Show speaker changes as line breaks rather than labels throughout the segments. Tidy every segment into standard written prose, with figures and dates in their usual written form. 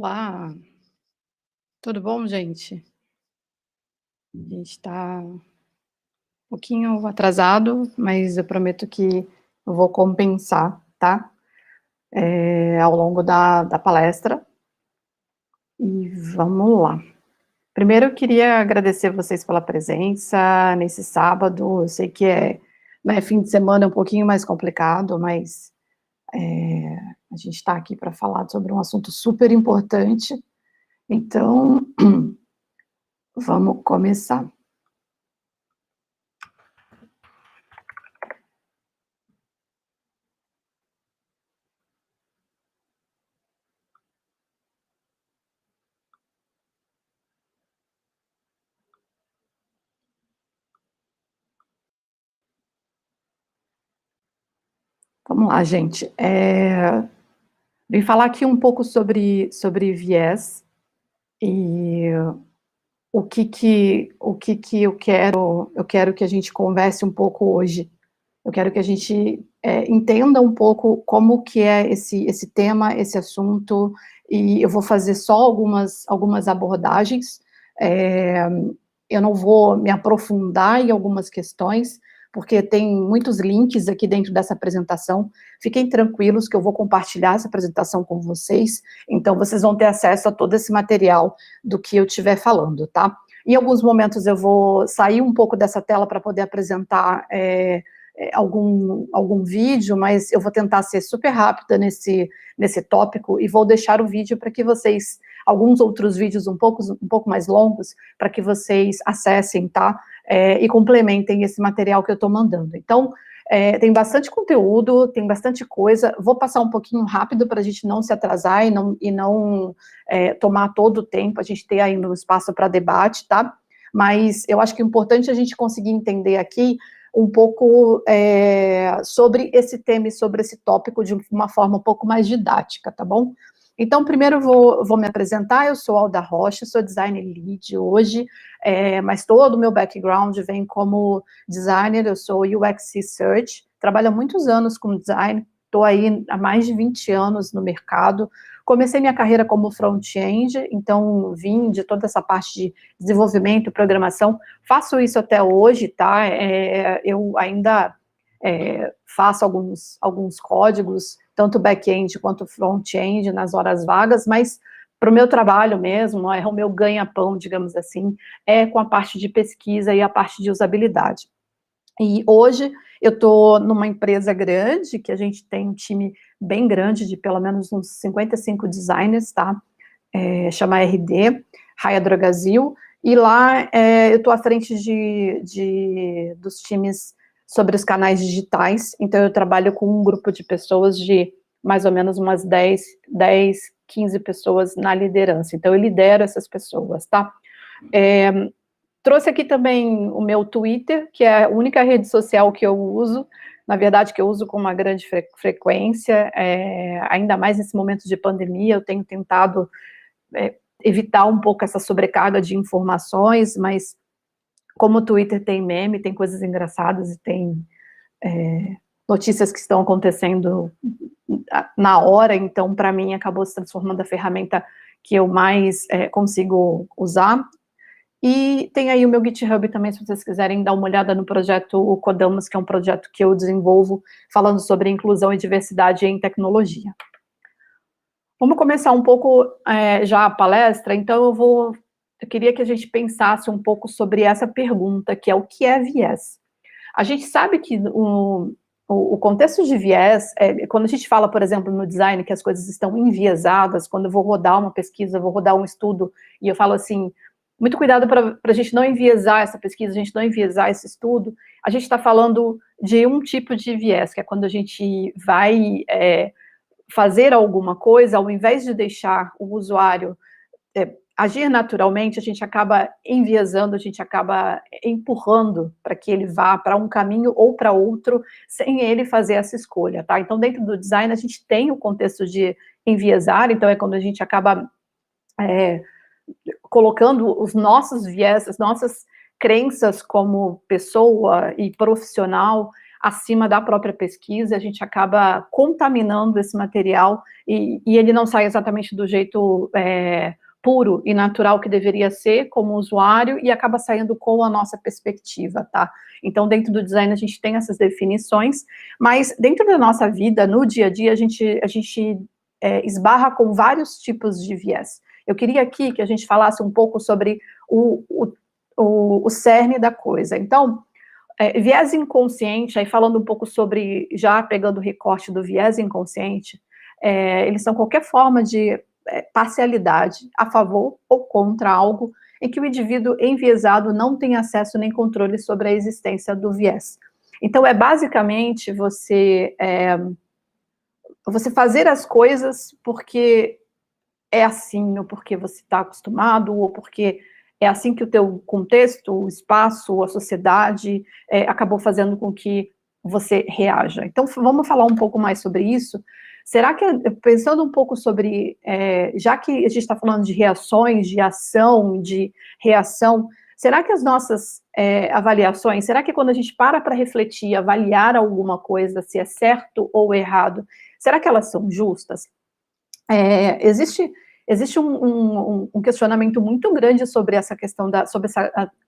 Olá, tudo bom, gente? A gente está um pouquinho atrasado, mas eu prometo que eu vou compensar, tá? Ao longo da palestra. E vamos lá. Primeiro, eu queria agradecer vocês pela presença nesse sábado. Eu sei que né, fim de semana é um pouquinho mais complicado, mas a gente está aqui para falar sobre um assunto super importante. Então, vamos começar. Vamos lá, gente. Vim falar aqui um pouco sobre viés e o que eu quero que a gente converse um pouco hoje. Eu quero que a gente entenda um pouco como que é esse tema, esse assunto, e eu vou fazer só algumas abordagens. É, eu não vou me aprofundar em algumas questões, porque tem muitos links aqui dentro dessa apresentação. Fiquem tranquilos que eu vou compartilhar essa apresentação com vocês, então vocês vão ter acesso a todo esse material do que eu estiver falando, tá? Em alguns momentos eu vou sair um pouco dessa tela para poder apresentar algum vídeo, mas eu vou tentar ser super rápida nesse tópico e vou deixar o vídeo para que vocês, alguns outros vídeos um pouco mais longos, para que vocês acessem, tá? E complementem esse material que eu estou mandando. Então, tem bastante conteúdo, tem bastante coisa. Vou passar um pouquinho rápido para a gente não se atrasar e não tomar todo o tempo, a gente ter ainda um espaço para debate, tá? Mas eu acho que é importante a gente conseguir entender aqui um pouco sobre esse tema e sobre esse tópico de uma forma um pouco mais didática, tá bom? Então, primeiro eu vou me apresentar. Eu sou Alda Rocha, sou designer lead hoje, mas todo o meu background vem como designer. Eu sou UX Research, trabalho há muitos anos com design, estou aí há mais de 20 anos no mercado. Comecei minha carreira como front-end, então vim de toda essa parte de desenvolvimento e programação. Faço isso até hoje, tá? Eu ainda faço alguns códigos, tanto back-end quanto front-end, nas horas vagas, mas para o meu trabalho mesmo, o meu ganha-pão, digamos assim, é com a parte de pesquisa e a parte de usabilidade. E hoje eu estou numa empresa grande, que a gente tem um time bem grande, de pelo menos uns 55 designers, tá? Chama RD, Raia Drogazil, e lá eu estou à frente dos times sobre os canais digitais. Então eu trabalho com um grupo de pessoas de mais ou menos umas 10, 15 pessoas na liderança. Então eu lidero essas pessoas, tá? Trouxe aqui também o meu Twitter, que é a única rede social que eu uso, na verdade, que eu uso com uma grande frequência, ainda mais nesse momento de pandemia. Eu tenho tentado evitar um pouco essa sobrecarga de informações, mas como o Twitter tem meme, tem coisas engraçadas e tem notícias que estão acontecendo na hora, então para mim acabou se transformando a ferramenta que eu mais consigo usar. E tem aí o meu GitHub também, se vocês quiserem dar uma olhada no projeto Codamos, que é um projeto que eu desenvolvo falando sobre inclusão e diversidade em tecnologia. Vamos começar um pouco já a palestra. Então eu queria que a gente pensasse um pouco sobre essa pergunta, que é o que é viés? A gente sabe que o contexto de viés, quando a gente fala, por exemplo, no design, que as coisas estão enviesadas, quando eu vou rodar uma pesquisa, vou rodar um estudo, e eu falo assim, muito cuidado para a gente não enviesar essa pesquisa, a gente não enviesar esse estudo, a gente está falando de um tipo de viés, que é quando a gente vai fazer alguma coisa, ao invés de deixar o usuário agir naturalmente, a gente acaba enviesando, a gente acaba empurrando para que ele vá para um caminho ou para outro, sem ele fazer essa escolha, tá? Então, dentro do design, a gente tem o contexto de enviesar, então é quando a gente acaba colocando os nossos viés, as nossas crenças como pessoa e profissional acima da própria pesquisa, a gente acaba contaminando esse material e ele não sai exatamente do jeito puro e natural que deveria ser como usuário e acaba saindo com a nossa perspectiva, tá? Então, dentro do design, a gente tem essas definições, mas dentro da nossa vida, no dia a dia, a gente esbarra com vários tipos de viés. Eu queria aqui que a gente falasse um pouco sobre o cerne da coisa. Então, viés inconsciente, aí falando um pouco sobre, já pegando o recorte do viés inconsciente, eles são qualquer forma de parcialidade a favor ou contra algo em que o indivíduo enviesado não tem acesso nem controle sobre a existência do viés. Então, basicamente você fazer as coisas porque é assim, ou porque você está acostumado, ou porque é assim que o teu contexto, o espaço, a sociedade acabou fazendo com que você reaja. Então, vamos falar um pouco mais sobre isso. Será que, pensando um pouco sobre, já que a gente está falando de reações, de ação, de reação, será que as nossas avaliações, será que quando a gente para refletir, avaliar alguma coisa, se é certo ou errado, será que elas são justas? Existe um questionamento muito grande sobre essa questão,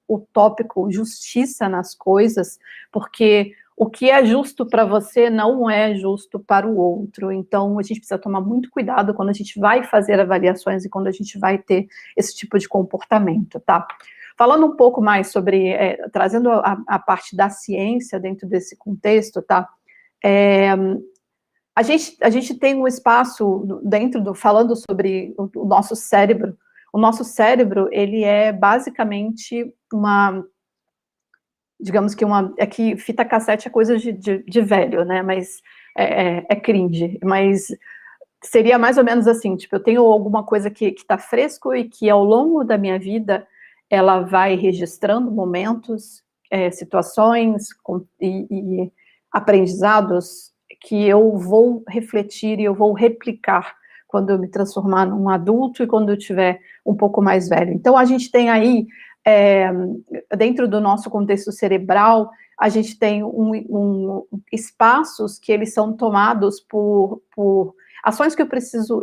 o tópico justiça nas coisas, porque o que é justo para você não é justo para o outro, então a gente precisa tomar muito cuidado quando a gente vai fazer avaliações e quando a gente vai ter esse tipo de comportamento, tá? Falando um pouco mais sobre, trazendo a parte da ciência dentro desse contexto, tá? A gente tem um espaço falando sobre o nosso cérebro. O nosso cérebro, ele é basicamente digamos que que fita cassete é coisa de velho, né, mas é cringe, mas seria mais ou menos assim, tipo, eu tenho alguma coisa que está fresco e que ao longo da minha vida, ela vai registrando momentos, situações e aprendizados que eu vou refletir e eu vou replicar quando eu me transformar num adulto e quando eu tiver um pouco mais velho. Então, a gente tem aí, dentro do nosso contexto cerebral, a gente tem espaços que eles são tomados por ações que eu preciso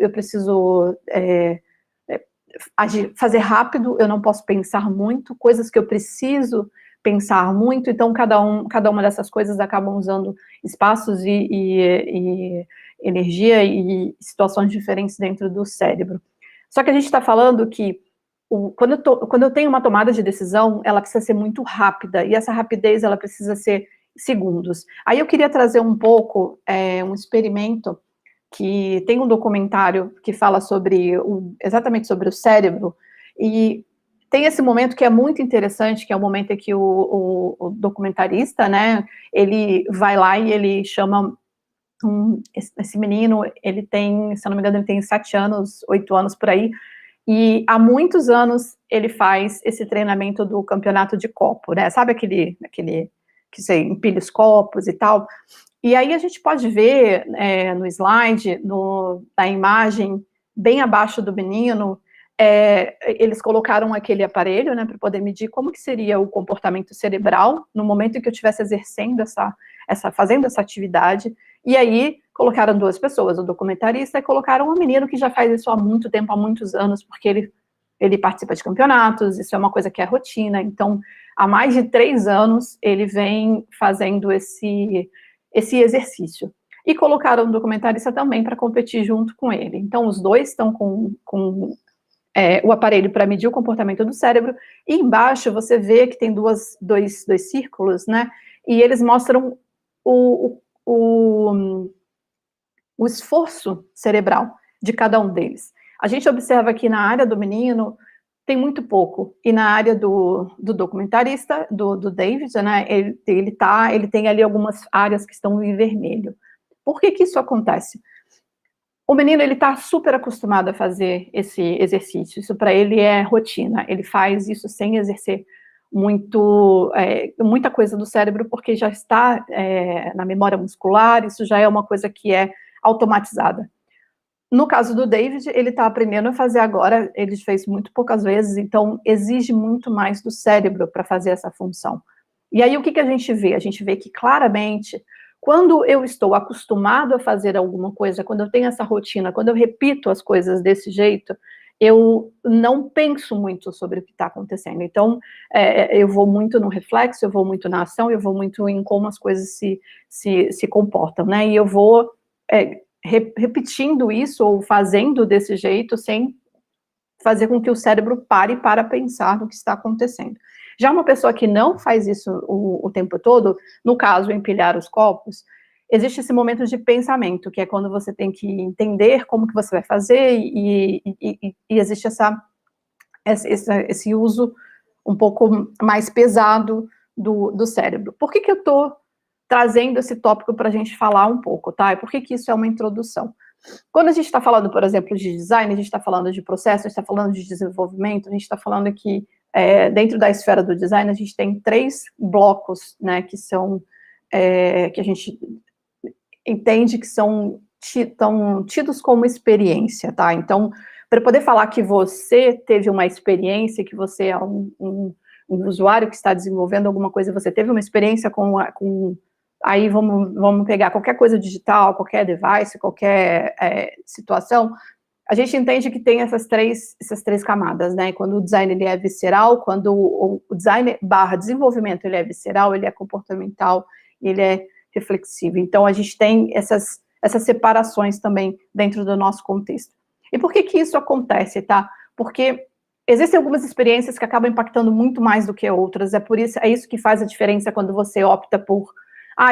fazer rápido, eu não posso pensar muito, coisas que eu preciso pensar muito, então cada uma dessas coisas acabam usando espaços e energia e situações diferentes dentro do cérebro. Só que a gente está falando que quando eu tenho uma tomada de decisão, ela precisa ser muito rápida, e essa rapidez ela precisa ser segundos. Aí eu queria trazer um pouco um experimento que tem um documentário que fala exatamente sobre o cérebro, e tem esse momento que é muito interessante, que é o momento em que o documentarista, né, ele vai lá e ele chama esse menino, ele tem, se eu não me engano, ele tem 7 anos, 8 anos por aí, e há muitos anos ele faz esse treinamento do campeonato de copo, né, sabe aquele que você empilha os copos e tal? E aí a gente pode ver no slide, na imagem, bem abaixo do menino, eles colocaram aquele aparelho, né, para poder medir como que seria o comportamento cerebral no momento em que eu estivesse exercendo fazendo essa atividade, e aí colocaram 2 pessoas, o documentarista, e colocaram um menino que já faz isso há muito tempo, há muitos anos, porque ele participa de campeonatos, isso é uma coisa que é rotina, então, há mais de 3 anos, ele vem fazendo esse exercício. E colocaram o documentarista também para competir junto com ele. Então, os dois estão com o aparelho para medir o comportamento do cérebro, e embaixo você vê que tem dois círculos, né, e eles mostram o esforço cerebral de cada um deles. A gente observa que na área do menino tem muito pouco, e na área do documentarista, do David, né, ele tem ali algumas áreas que estão em vermelho. Por que isso acontece? O menino, ele está super acostumado a fazer esse exercício, isso para ele é rotina, ele faz isso sem exercer muita coisa do cérebro, porque já está na memória muscular, isso já é uma coisa que é automatizada. No caso do David, ele está aprendendo a fazer agora, ele fez muito poucas vezes, então exige muito mais do cérebro para fazer essa função. E aí, o que a gente vê? A gente vê que, claramente, quando eu estou acostumado a fazer alguma coisa, quando eu tenho essa rotina, quando eu repito as coisas desse jeito, eu não penso muito sobre o que está acontecendo. Então, eu vou muito no reflexo, eu vou muito na ação, eu vou muito em como as coisas se comportam, né? E eu vou repetindo isso ou fazendo desse jeito sem fazer com que o cérebro pare para pensar no que está acontecendo. Já uma pessoa que não faz isso o tempo todo, no caso, empilhar os copos, existe esse momento de pensamento, que é quando você tem que entender como que você vai fazer, e existe esse uso um pouco mais pesado do cérebro. Por que eu estou trazendo esse tópico para a gente falar um pouco, tá? E por que isso é uma introdução? Quando a gente está falando, por exemplo, de design, a gente está falando de processo, a gente está falando de desenvolvimento, a gente está falando que dentro da esfera do design a gente tem 3 blocos, né, que são, que a gente entende que são tidos como experiência, tá? Então, para poder falar que você teve uma experiência, que você é um usuário que está desenvolvendo alguma coisa, você teve uma experiência aí vamos pegar qualquer coisa digital, qualquer device, qualquer situação, a gente entende que tem essas três camadas, né? Quando o design ele é visceral, quando o design / desenvolvimento ele é visceral, ele é comportamental, ele é reflexivo. Então, a gente tem essas separações também dentro do nosso contexto. E por que isso acontece, tá? Porque existem algumas experiências que acabam impactando muito mais do que outras, é isso que faz a diferença quando você opta por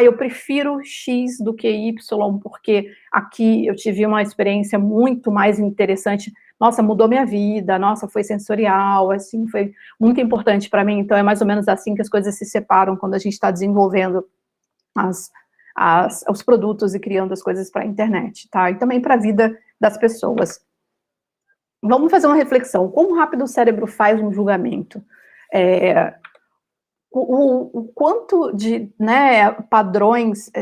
eu prefiro X do que Y, porque aqui eu tive uma experiência muito mais interessante, nossa, mudou minha vida, nossa, foi sensorial, assim, foi muito importante para mim. Então, é mais ou menos assim que as coisas se separam quando a gente está desenvolvendo os produtos e criando as coisas para a internet, tá? E também para a vida das pessoas. Vamos fazer uma reflexão. Como rápido o cérebro faz um julgamento? O quanto de padrões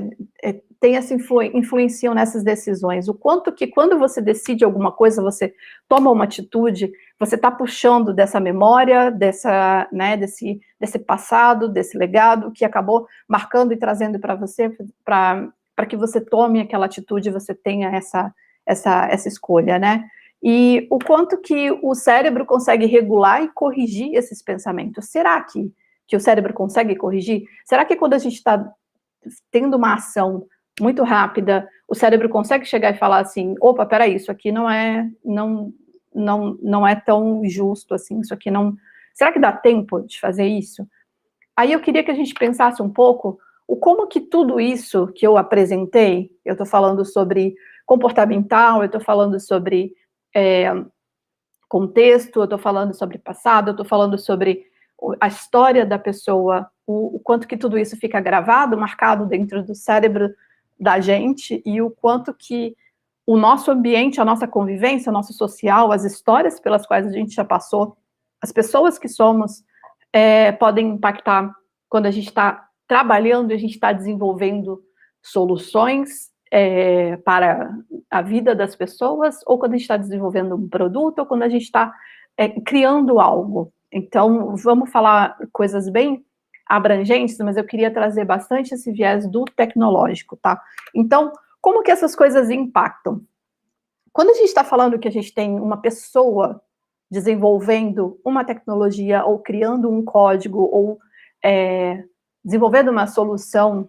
influenciam nessas decisões, o quanto que quando você decide alguma coisa, você toma uma atitude, você está puxando dessa memória, desse passado, desse legado, que acabou marcando e trazendo para você, para que você tome aquela atitude, você tenha essa escolha, né? E o quanto que o cérebro consegue regular e corrigir esses pensamentos. Será que o cérebro consegue corrigir? Será que quando a gente está tendo uma ação muito rápida, o cérebro consegue chegar e falar assim, opa, peraí, isso aqui não é tão justo assim, isso aqui não... Será que dá tempo de fazer isso? Aí eu queria que a gente pensasse um pouco como que tudo isso que eu apresentei, eu estou falando sobre comportamental, eu estou falando sobre contexto, eu estou falando sobre passado, eu estou falando sobre a história da pessoa, o quanto que tudo isso fica gravado, marcado dentro do cérebro da gente, e o quanto que o nosso ambiente, a nossa convivência, o nosso social, as histórias pelas quais a gente já passou, as pessoas que somos, podem impactar quando a gente está trabalhando, a gente está desenvolvendo soluções para a vida das pessoas, ou quando a gente está desenvolvendo um produto, ou quando a gente está criando algo. Então, vamos falar coisas bem abrangentes, mas eu queria trazer bastante esse viés do tecnológico, tá? Então, como que essas coisas impactam? Quando a gente está falando que a gente tem uma pessoa desenvolvendo uma tecnologia, ou criando um código, ou desenvolvendo uma solução,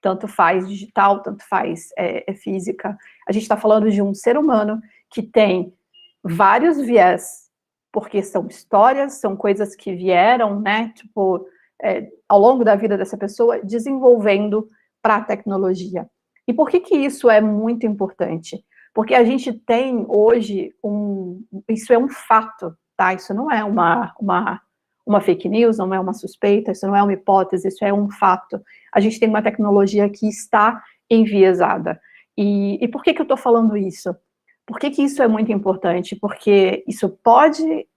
tanto faz digital, tanto faz física, a gente está falando de um ser humano que tem vários viés, porque são histórias, são coisas que vieram, né, tipo, ao longo da vida dessa pessoa, desenvolvendo para a tecnologia. E por que isso é muito importante? Porque a gente tem hoje isso é um fato, tá? Isso não é uma fake news, não é uma suspeita, isso não é uma hipótese, isso é um fato. A gente tem uma tecnologia que está enviesada. E por que eu estou falando isso? Por que isso é muito importante? Porque isso pode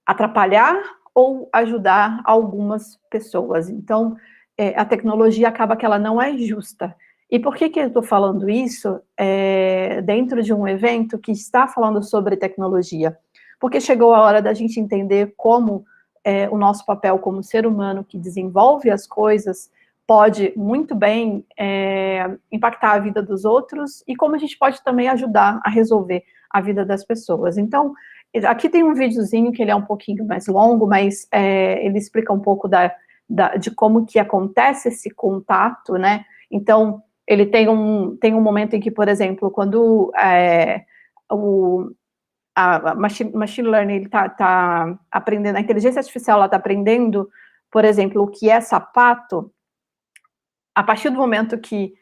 atrapalhar ou ajudar algumas pessoas. Então, a tecnologia acaba que ela não é justa. E por que eu estou falando isso dentro de um evento que está falando sobre tecnologia? Porque chegou a hora da gente entender como o nosso papel como ser humano que desenvolve as coisas pode muito bem impactar a vida dos outros e como a gente pode também ajudar a resolver a vida das pessoas. Então, aqui tem um videozinho que ele é um pouquinho mais longo, mas ele explica um pouco de como que acontece esse contato, né? Então, ele tem um momento em que, por exemplo, quando a machine learning ele tá aprendendo, a inteligência artificial ela está aprendendo, por exemplo, o que é sapato, a partir do momento que,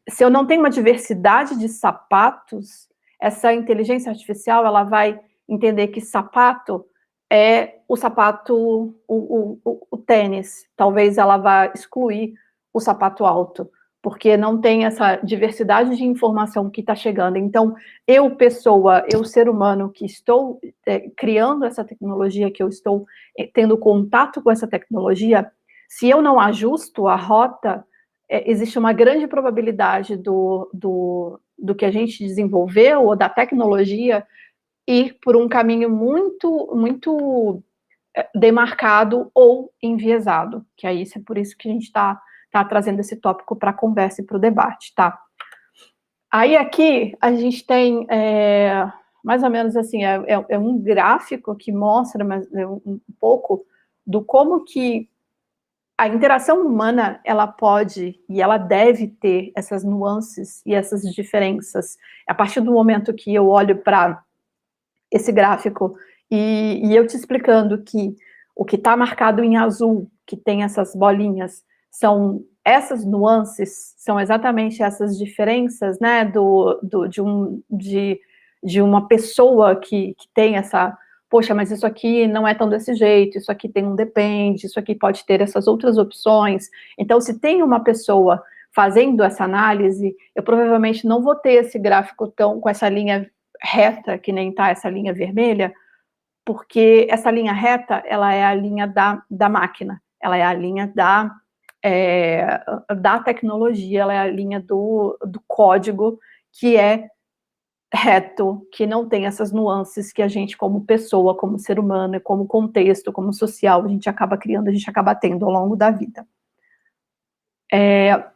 se eu não tenho uma diversidade de sapatos, essa inteligência artificial ela vai entender que sapato é o sapato, o tênis. Talvez ela vá excluir o sapato alto, porque não tem essa diversidade de informação que está chegando. Então, eu, pessoa, eu, ser humano, que estou criando essa tecnologia, que eu estou tendo contato com essa tecnologia, se eu não ajusto a rota, existe uma grande probabilidade do que a gente desenvolveu, ou da tecnologia, ir por um caminho muito demarcado ou enviesado, que aí é por isso que a gente está trazendo esse tópico para a conversa e para o debate, tá? Aí aqui a gente tem mais ou menos assim, um gráfico que mostra um pouco do como que a interação humana, ela pode e ela deve ter essas nuances e essas diferenças. A partir do momento que eu olho para esse gráfico e eu te explicando que o que está marcado em azul, que tem essas bolinhas, são essas nuances, são exatamente essas diferenças, né, de uma pessoa que tem essa, poxa, mas isso aqui não é tão desse jeito, isso aqui tem um depende, isso aqui pode ter essas outras opções. Então, se tem uma pessoa fazendo essa análise, eu provavelmente não vou ter esse gráfico com essa linha reta, que nem tá essa linha vermelha, porque essa linha reta, ela é a linha da máquina, ela é a linha da tecnologia, ela é a linha do código que é reto, que não tem essas nuances que a gente, como pessoa, como ser humano, como contexto, como social, a gente acaba criando, a gente acaba tendo ao longo da vida. Deixa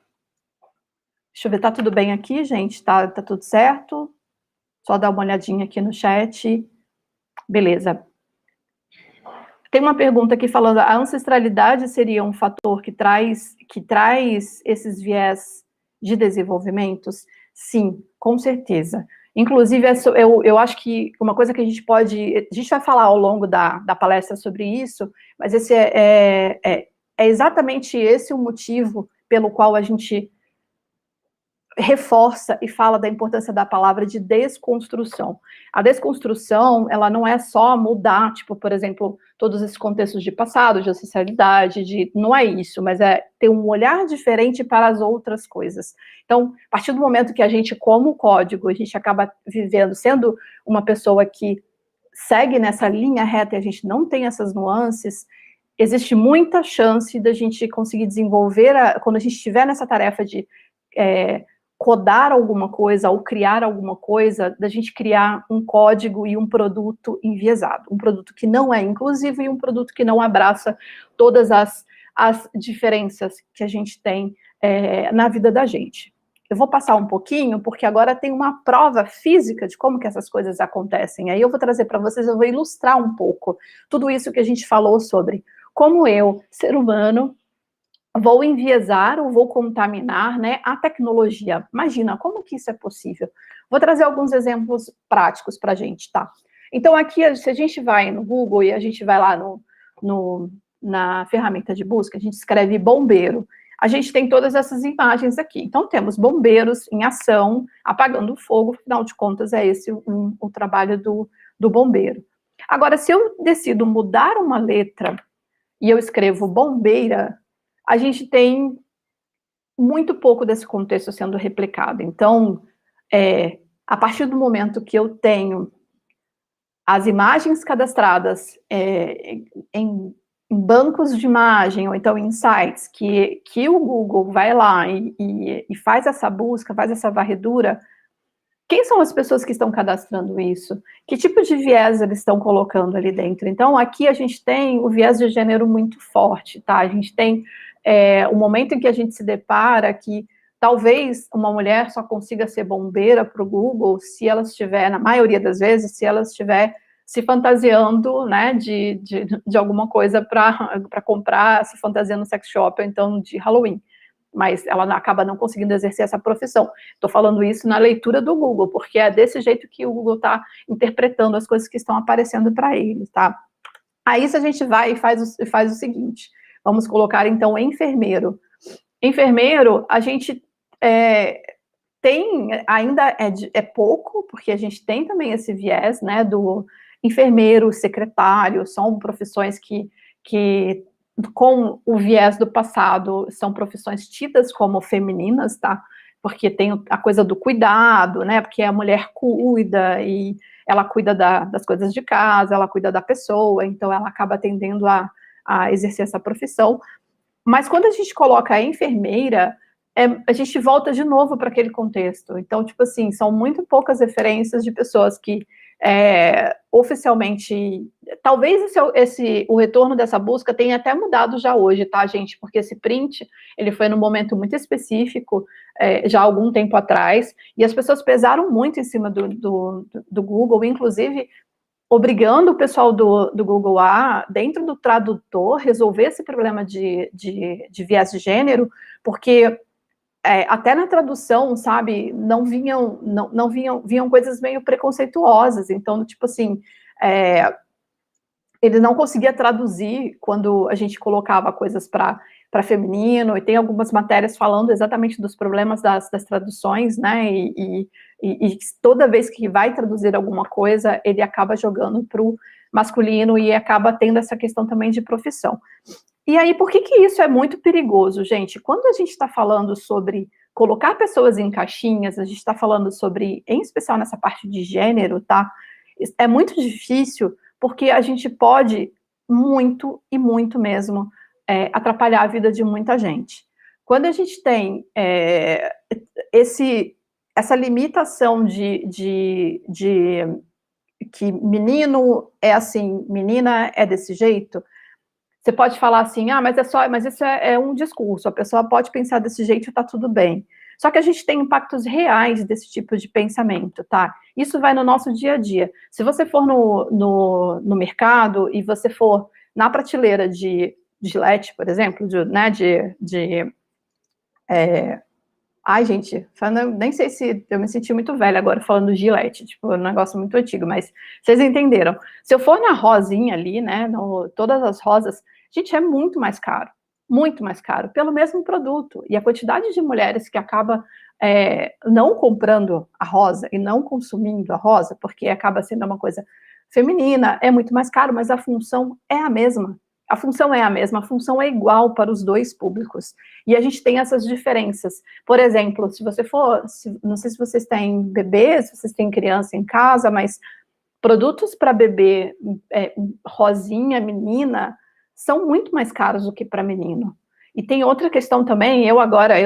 eu ver, tá tudo bem aqui, gente? Tá tudo certo? Só dar uma olhadinha aqui no chat. Beleza. Tem uma pergunta aqui falando, a ancestralidade seria um fator que traz esses viés de desenvolvimentos? Sim, com certeza. Inclusive, eu acho que uma coisa que a gente vai falar ao longo da palestra sobre isso, mas esse é exatamente esse o motivo pelo qual a gente reforça e fala da importância da palavra de desconstrução. A desconstrução, ela não é só mudar, tipo, por exemplo, todos esses contextos de passado, de ancestralidade, não é isso, mas é ter um olhar diferente para as outras coisas. Então, a partir do momento que a gente, como código, a gente acaba vivendo, sendo uma pessoa que segue nessa linha reta e a gente não tem essas nuances, existe muita chance da gente conseguir desenvolver, quando a gente estiver nessa tarefa de codar alguma coisa ou criar alguma coisa, da gente criar um código e um produto enviesado, um produto que não é inclusivo e um produto que não abraça todas as diferenças que a gente tem na vida da gente. Eu vou passar um pouquinho, porque agora tem uma prova física de como que essas coisas acontecem. Aí eu vou trazer para vocês, eu vou ilustrar um pouco tudo isso que a gente falou sobre como eu, ser humano, vou enviesar ou vou contaminar, né, a tecnologia. Imagina, como que isso é possível? Vou trazer alguns exemplos práticos para a gente, tá? Então, aqui, se a gente vai no Google e a gente vai lá na ferramenta de busca, a gente escreve bombeiro. A gente tem todas essas imagens aqui. Então, temos bombeiros em ação, apagando fogo, afinal de contas, é esse o trabalho do bombeiro. Agora, se eu decido mudar uma letra e eu escrevo bombeira, a gente tem muito pouco desse contexto sendo replicado. Então, a partir do momento que eu tenho as imagens cadastradas em bancos de imagem, ou então em sites, que o Google vai lá e faz essa busca, faz essa varredura, quem são as pessoas que estão cadastrando isso? Que tipo de viés eles estão colocando ali dentro? Então, aqui a gente tem o viés de gênero muito forte, tá? A gente tem o momento em que a gente se depara que talvez uma mulher só consiga ser bombeira para o Google se ela estiver, na maioria das vezes, se ela estiver se fantasiando, né, de alguma coisa para comprar, se fantasiando no sex shop, ou então de Halloween. Mas ela acaba não conseguindo exercer essa profissão. Estou falando isso na leitura do Google, porque é desse jeito que o Google está interpretando as coisas que estão aparecendo para ele, tá? Aí, se a gente vai e faz o seguinte, vamos colocar, então, enfermeiro. Enfermeiro, a gente tem, ainda é pouco, porque a gente tem também esse viés, né, do enfermeiro, secretário, são profissões que com o viés do passado, são profissões tidas como femininas, tá? Porque tem a coisa do cuidado, né? Porque a mulher cuida e ela cuida das coisas de casa, ela cuida da pessoa, então ela acaba tendendo a exercer essa profissão. Mas quando a gente coloca a enfermeira, a gente volta de novo para aquele contexto. Então, tipo assim, são muito poucas referências de pessoas que oficialmente, talvez o retorno dessa busca tenha até mudado já hoje, tá, gente? Porque esse print, ele foi num momento muito específico, já há algum tempo atrás, e as pessoas pesaram muito em cima do Google, inclusive obrigando o pessoal do Google a, dentro do tradutor, resolver esse problema de viés de gênero, porque até na tradução, sabe, vinham coisas meio preconceituosas, então, tipo assim, ele não conseguia traduzir quando a gente colocava coisas para feminino, e tem algumas matérias falando exatamente dos problemas das traduções, né, e toda vez que vai traduzir alguma coisa, ele acaba jogando para o masculino e acaba tendo essa questão também de profissão. E aí, por que isso é muito perigoso, gente? Quando a gente está falando sobre colocar pessoas em caixinhas, a gente está falando sobre, em especial nessa parte de gênero, tá? É muito difícil, porque a gente pode muito, e muito mesmo, atrapalhar a vida de muita gente. Quando a gente tem essa limitação de que menino é assim, menina é desse jeito, você pode falar assim, mas isso é um discurso, a pessoa pode pensar desse jeito e tá tudo bem. Só que a gente tem impactos reais desse tipo de pensamento, tá? Isso vai no nosso dia a dia. Se você for no mercado e você for na prateleira de Gillette, por exemplo, ai, gente, nem sei se eu me senti muito velha agora falando Gillette, tipo, é um negócio muito antigo, mas vocês entenderam. Se eu for na rosinha ali, né, todas as rosas, gente, é muito mais caro, pelo mesmo produto. E a quantidade de mulheres que acaba não comprando a rosa e não consumindo a rosa, porque acaba sendo uma coisa feminina, é muito mais caro, mas a função é a mesma. A função é a mesma, a função é igual para os dois públicos. E a gente tem essas diferenças. Por exemplo, se você for, não sei se vocês têm bebês, se vocês têm criança em casa, mas produtos para bebê, rosinha, menina, são muito mais caros do que para menino. E tem outra questão também, eu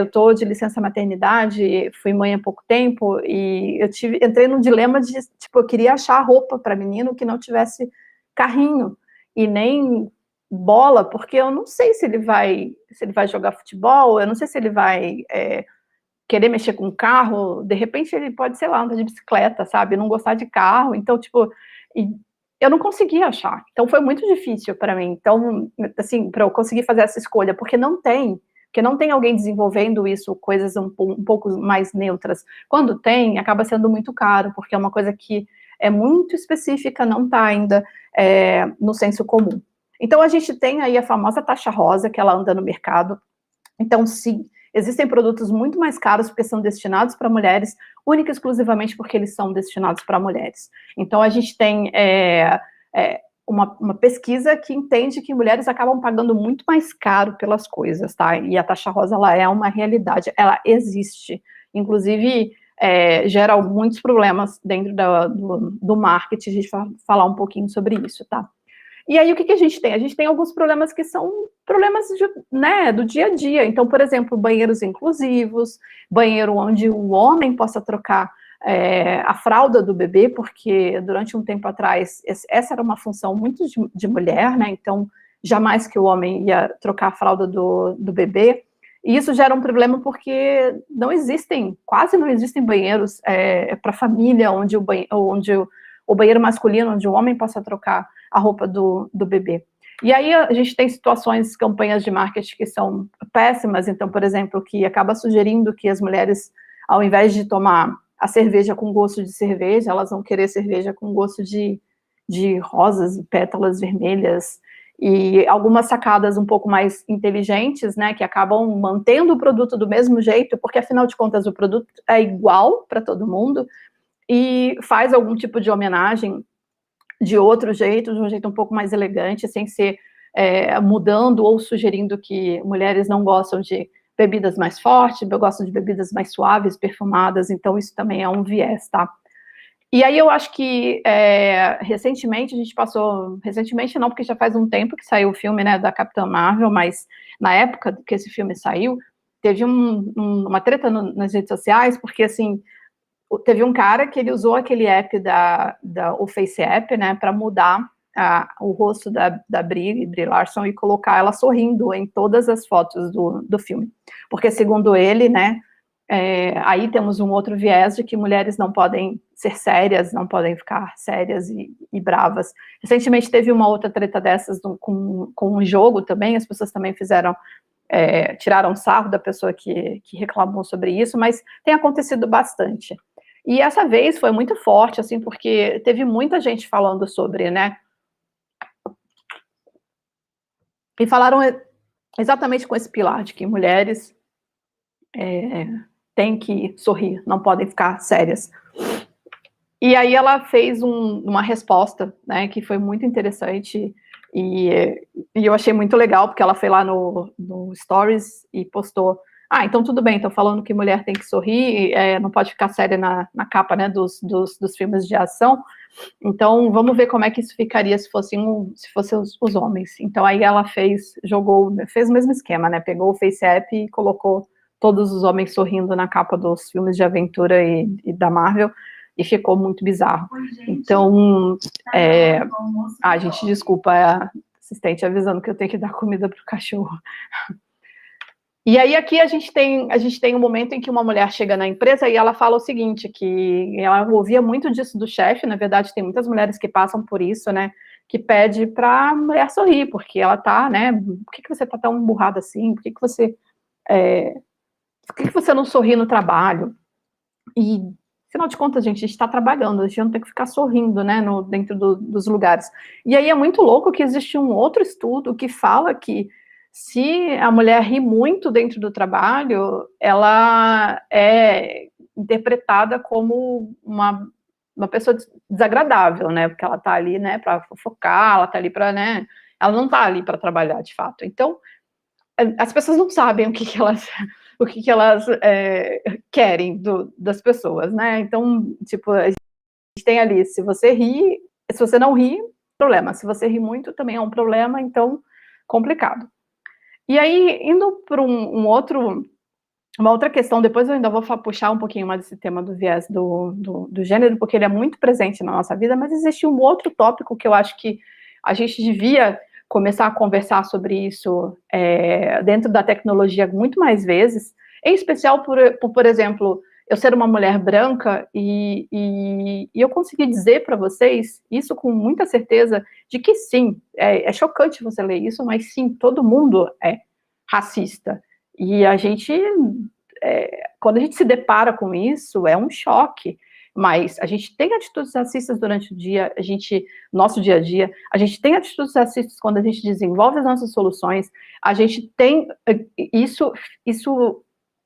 estou de licença maternidade, fui mãe há pouco tempo, e entrei num dilema de, tipo, eu queria achar roupa para menino que não tivesse carrinho, e nem bola, porque eu não sei se ele vai jogar futebol, eu não sei se ele vai querer mexer com carro, de repente ele pode, sei lá, andar de bicicleta, sabe, não gostar de carro, então, tipo, eu não conseguia achar, então foi muito difícil para mim, então, assim, para eu conseguir fazer essa escolha, porque não tem alguém desenvolvendo isso, coisas um pouco mais neutras, quando tem, acaba sendo muito caro, porque é uma coisa que é muito específica, não está ainda no senso comum. Então, a gente tem aí a famosa taxa rosa, que ela anda no mercado. Então, sim, existem produtos muito mais caros porque são destinados para mulheres, única e exclusivamente porque eles são destinados para mulheres. Então, a gente tem uma pesquisa que entende que mulheres acabam pagando muito mais caro pelas coisas, tá? E a taxa rosa, ela é uma realidade, ela existe. Inclusive, gera muitos problemas dentro do marketing, a gente vai falar um pouquinho sobre isso, tá? E aí, o que a gente tem? A gente tem alguns problemas que são problemas do dia a dia. Então, por exemplo, banheiros inclusivos, banheiro onde o homem possa trocar a fralda do bebê, porque durante um tempo atrás, essa era uma função muito de mulher, né, então jamais que o homem ia trocar a fralda do bebê, e isso gera um problema porque quase não existem banheiros para família, onde o banheiro masculino, onde o homem possa trocar a roupa do bebê. E aí a gente tem situações, campanhas de marketing que são péssimas, então, por exemplo, que acaba sugerindo que as mulheres, ao invés de tomar a cerveja com gosto de cerveja, elas vão querer cerveja com gosto de rosas e pétalas vermelhas, e algumas sacadas um pouco mais inteligentes, né, que acabam mantendo o produto do mesmo jeito, porque afinal de contas o produto é igual para todo mundo, e faz algum tipo de homenagem de outro jeito, de um jeito um pouco mais elegante, sem ser mudando ou sugerindo que mulheres não gostam de bebidas mais fortes, gostam de bebidas mais suaves, perfumadas, então isso também é um viés, tá? E aí eu acho que recentemente a gente passou, recentemente não, porque já faz um tempo que saiu o filme, né, da Capitã Marvel, mas na época que esse filme saiu, teve uma treta nas redes sociais, porque assim, teve um cara que ele usou aquele app o Face App, né, para mudar o rosto da Brie Larson e colocar ela sorrindo em todas as fotos do filme, porque segundo ele, né, aí temos um outro viés de que mulheres não podem ser sérias, não podem ficar sérias e bravas. Recentemente teve uma outra treta dessas com um jogo também, as pessoas também tiraram sarro da pessoa que reclamou sobre isso, mas tem acontecido bastante. E essa vez foi muito forte, assim, porque teve muita gente falando sobre, né, e falaram exatamente com esse pilar de que mulheres têm que sorrir, não podem ficar sérias. E aí ela fez uma resposta, né, que foi muito interessante, e eu achei muito legal, porque ela foi lá no Stories e postou, então tudo bem, estão falando que mulher tem que sorrir, não pode ficar séria na capa, né, dos filmes de ação, então vamos ver como é que isso ficaria se fossem os homens. Então aí ela fez o mesmo esquema, né, pegou o Face App e colocou todos os homens sorrindo na capa dos filmes de aventura e da Marvel, e ficou muito bizarro. Então, gente, desculpa, a assistente avisando que eu tenho que dar comida para o cachorro. E aí aqui a gente tem um momento em que uma mulher chega na empresa e ela fala o seguinte, que ela ouvia muito disso do chefe, na verdade tem muitas mulheres que passam por isso, né, que pede para a mulher sorrir, porque ela tá, né, por que você tá tão emburrada assim, por que você não sorri no trabalho? E afinal de contas, gente, a gente está trabalhando, a gente não tem que ficar sorrindo, né, dentro dos lugares. E aí é muito louco que existe um outro estudo que fala que se a mulher ri muito dentro do trabalho, ela é interpretada como uma pessoa desagradável, né, porque ela está ali, né, para fofocar, ela está ali para, né, ela não está ali para trabalhar, de fato. Então, as pessoas não sabem o que elas querem das pessoas, né? Então, tipo, a gente tem ali, se você não ri, problema. Se você ri muito, também é um problema, então, complicado. E aí, indo para uma outra questão, depois eu ainda vou puxar um pouquinho mais desse tema do viés do gênero, porque ele é muito presente na nossa vida, mas existe um outro tópico que eu acho que a gente devia começar a conversar sobre isso dentro da tecnologia muito mais vezes, em especial por exemplo, eu ser uma mulher branca e eu consegui dizer para vocês, isso com muita certeza, de que sim, é chocante você ler isso, mas sim, todo mundo é racista. E a gente, quando a gente se depara com isso, é um choque. Mas a gente tem atitudes racistas durante o dia, nosso dia a dia, a gente tem atitudes racistas quando a gente desenvolve as nossas soluções, a gente tem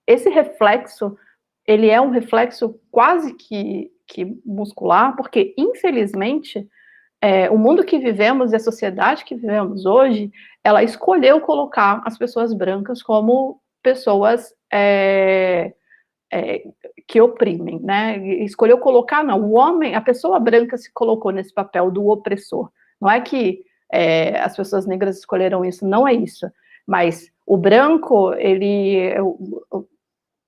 esse reflexo, ele é um reflexo quase que muscular, porque infelizmente o mundo que vivemos e a sociedade que vivemos hoje, ela escolheu colocar as pessoas brancas como pessoas que oprimem, né? Escolheu colocar, não, o homem, a pessoa branca se colocou nesse papel do opressor. Não é que as pessoas negras escolheram isso, não é isso. Mas o branco,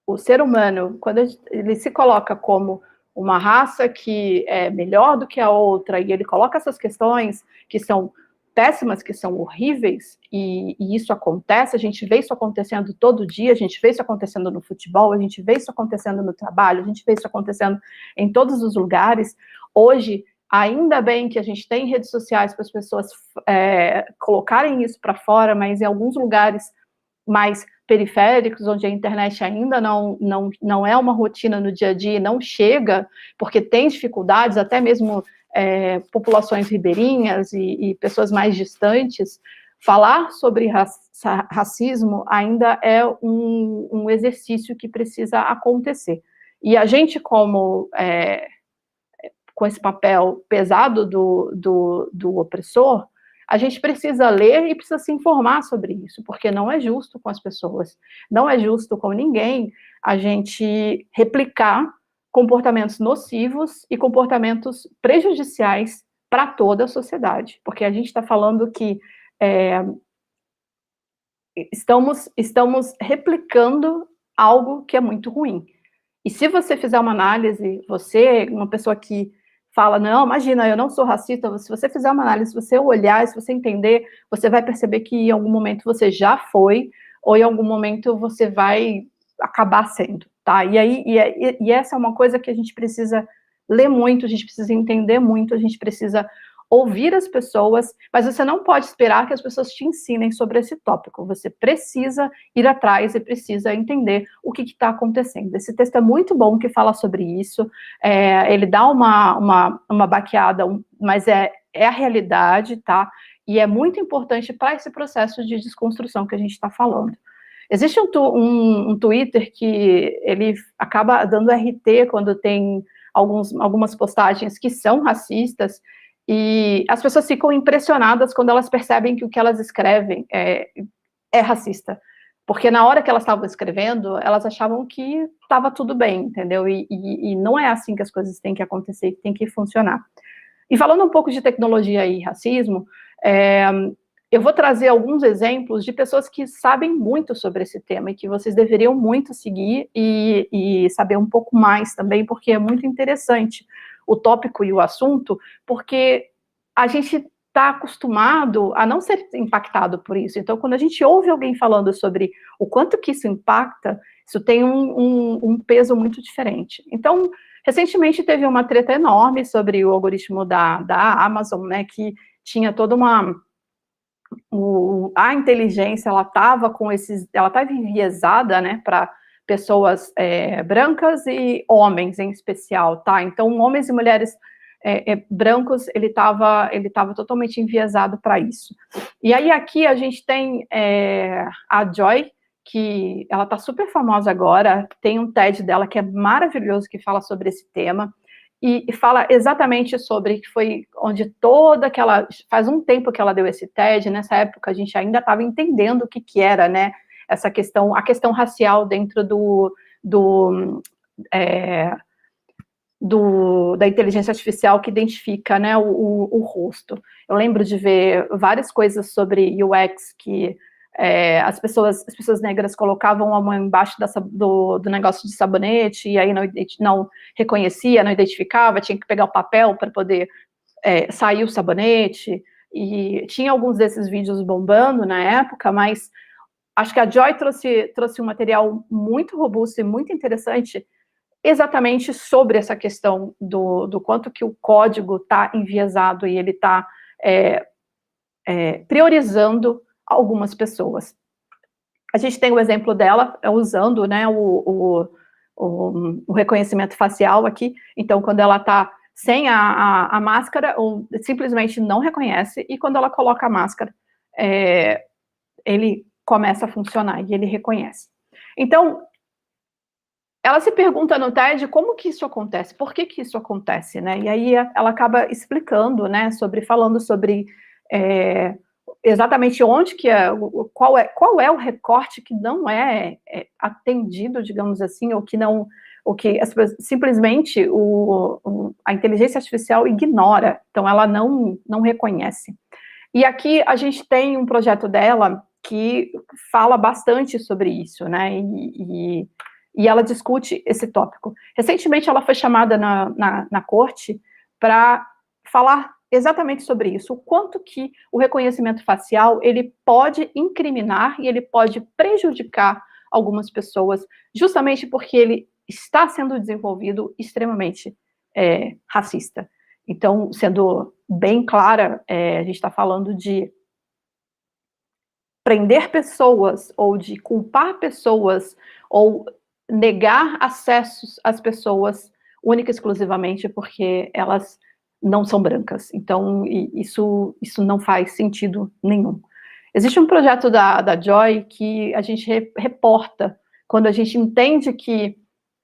o ser humano, quando ele se coloca como uma raça que é melhor do que a outra, e ele coloca essas questões que são péssimas, que são horríveis, e isso acontece, a gente vê isso acontecendo todo dia, a gente vê isso acontecendo no futebol, a gente vê isso acontecendo no trabalho, a gente vê isso acontecendo em todos os lugares. Hoje, ainda bem que a gente tem redes sociais para as pessoas colocarem isso para fora, mas em alguns lugares mais periféricos, onde a internet ainda não é uma rotina no dia a dia, não chega, porque tem dificuldades, até mesmo populações ribeirinhas e pessoas mais distantes, falar sobre racismo ainda é um exercício que precisa acontecer. E a gente, com esse papel pesado do opressor, a gente precisa ler e precisa se informar sobre isso, porque não é justo com as pessoas, não é justo com ninguém a gente replicar comportamentos nocivos e comportamentos prejudiciais para toda a sociedade, porque a gente está falando que estamos replicando algo que é muito ruim. E se você fizer uma análise, você, uma pessoa que fala, não, imagina, eu não sou racista, se você fizer uma análise, se você olhar, se você entender, você vai perceber que em algum momento você já foi, ou em algum momento você vai acabar sendo, tá? E essa é uma coisa que a gente precisa ler muito, a gente precisa entender muito, a gente precisa ouvir as pessoas, mas você não pode esperar que as pessoas te ensinem sobre esse tópico, você precisa ir atrás e precisa entender o que está acontecendo. Esse texto é muito bom, que fala sobre isso, ele dá uma baqueada, mas é a realidade, tá? E é muito importante para esse processo de desconstrução que a gente está falando. Existe um Twitter que ele acaba dando RT quando tem algumas postagens que são racistas, e as pessoas ficam impressionadas quando elas percebem que o que elas escrevem é racista. Porque na hora que elas estavam escrevendo, elas achavam que estava tudo bem, entendeu? E não é assim que as coisas têm que acontecer, que tem que funcionar. E falando um pouco de tecnologia e racismo, eu vou trazer alguns exemplos de pessoas que sabem muito sobre esse tema e que vocês deveriam muito seguir e saber um pouco mais também, porque é muito interessante o tópico e o assunto, porque a gente está acostumado a não ser impactado por isso. Então, quando a gente ouve alguém falando sobre o quanto que isso impacta, isso tem um peso muito diferente. Então, recentemente teve uma treta enorme sobre o algoritmo da Amazon, né, que tinha toda a inteligência, ela estava enviesada, né, para pessoas brancas e homens em especial, tá? Então, homens e mulheres brancos, ele estava totalmente enviesado para isso. E aí aqui a gente tem a Joy, que ela está super famosa agora, tem um TED dela que é maravilhoso, que fala sobre esse tema, e fala exatamente sobre, que foi onde faz um tempo que ela deu esse TED, nessa época a gente ainda estava entendendo o que era, né, essa questão, a questão racial dentro da inteligência artificial que identifica, né, o rosto. Eu lembro de ver várias coisas sobre UX que as pessoas negras colocavam a mão embaixo do negócio de sabonete e aí não reconhecia, não identificava, tinha que pegar o papel para poder sair o sabonete, e tinha alguns desses vídeos bombando na época, mas acho que a Joy trouxe um material muito robusto e muito interessante exatamente sobre essa questão do quanto que o código está enviesado e ele está priorizando algumas pessoas. A gente tem o exemplo dela usando, né, o reconhecimento facial aqui, então quando ela está sem a máscara, simplesmente não reconhece, e quando ela coloca a máscara, ele começa a funcionar e ele reconhece. Então, ela se pergunta no TED como que isso acontece, por que isso acontece, né? E aí ela acaba explicando, né, falando sobre exatamente onde que qual é o recorte que não é atendido, digamos assim, ou que simplesmente a inteligência artificial ignora, então ela não reconhece. E aqui a gente tem um projeto dela que fala bastante sobre isso, né, e e ela discute esse tópico. Recentemente, ela foi chamada na corte para falar exatamente sobre isso, o quanto que o reconhecimento facial, ele pode incriminar e ele pode prejudicar algumas pessoas, justamente porque ele está sendo desenvolvido extremamente racista. Então, sendo bem clara, a gente está falando de prender pessoas, ou de culpar pessoas, ou negar acessos às pessoas, única e exclusivamente porque elas não são brancas. Então, isso não faz sentido nenhum. Existe um projeto da Joy que a gente reporta quando a gente entende que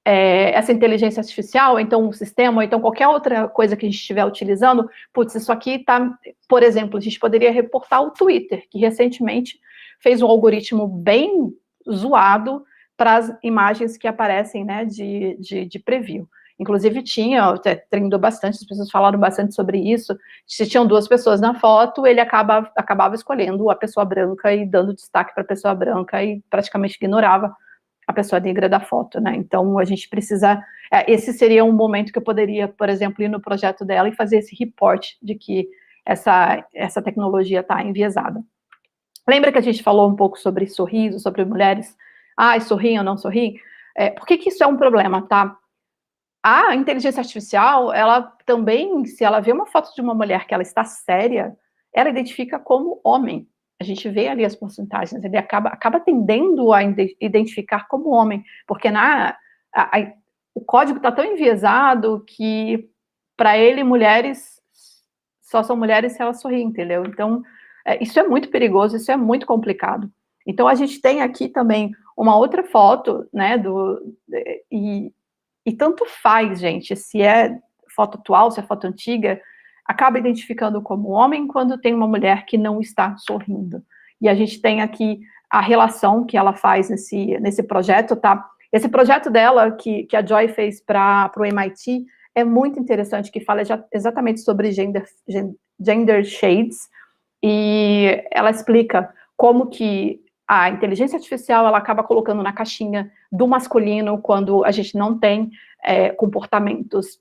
essa inteligência artificial, então um sistema, ou então qualquer outra coisa que a gente estiver utilizando, putz, isso aqui está, por exemplo, a gente poderia reportar o Twitter, que recentemente fez um algoritmo bem zoado para as imagens que aparecem, né, de preview. Inclusive tinha, treinou bastante, as pessoas falaram bastante sobre isso, se tinham duas pessoas na foto, ele acabava escolhendo a pessoa branca e dando destaque para a pessoa branca e praticamente ignorava a pessoa negra da foto, né? Então, a gente precisa... esse seria um momento que eu poderia, por exemplo, ir no projeto dela e fazer esse report de que essa tecnologia está enviesada. Lembra que a gente falou um pouco sobre sorriso, sobre mulheres? Sorriem ou não sorriem? Por que isso é um problema, tá? A inteligência artificial, ela também, se ela vê uma foto de uma mulher que ela está séria, ela identifica como homem. A gente vê ali as porcentagens, ele acaba tendendo a identificar como homem, porque o código está tão enviesado que, para ele, mulheres só são mulheres se elas sorriem, entendeu? Então, isso é muito perigoso, isso é muito complicado. Então, a gente tem aqui também uma outra foto, né, e tanto faz, gente, se é foto atual, se é foto antiga, acaba identificando como homem quando tem uma mulher que não está sorrindo. E a gente tem aqui a relação que ela faz nesse projeto, tá? Esse projeto dela, que a Joy fez para o MIT, é muito interessante, que fala exatamente sobre gender shades, e ela explica como que a inteligência artificial, ela acaba colocando na caixinha do masculino quando a gente não tem comportamentos,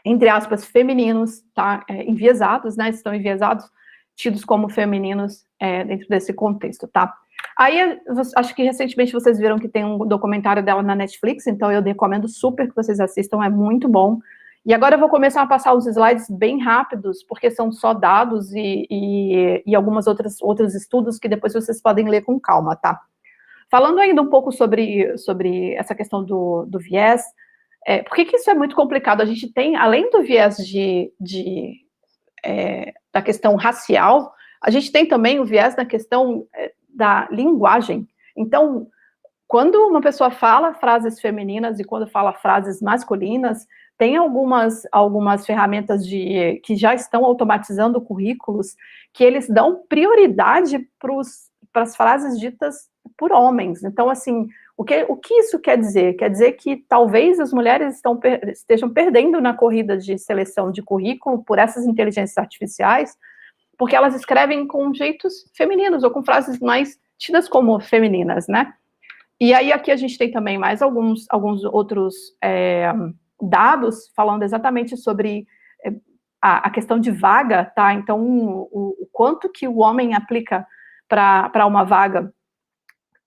entre aspas, femininos, tá? Enviesados, né? Estão enviesados, tidos como femininos dentro desse contexto, tá? Aí, acho que recentemente vocês viram que tem um documentário dela na Netflix, então eu recomendo super que vocês assistam, é muito bom. E agora eu vou começar a passar os slides bem rápidos, porque são só dados e algumas outros estudos que depois vocês podem ler com calma, tá? Falando ainda um pouco sobre essa questão do viés, por que isso é muito complicado? A gente tem, além do viés da questão racial, a gente tem também o viés da questão da linguagem. Então, quando uma pessoa fala frases femininas e quando fala frases masculinas, tem algumas ferramentas que já estão automatizando currículos que eles dão prioridade para as frases ditas por homens. Então, assim, o que isso quer dizer? Quer dizer que talvez as mulheres estejam perdendo na corrida de seleção de currículo por essas inteligências artificiais, porque elas escrevem com jeitos femininos ou com frases mais tidas como femininas, né? E aí aqui a gente tem também mais alguns outros dados falando exatamente sobre a questão de vaga, tá? Então, o quanto que o homem aplica para uma vaga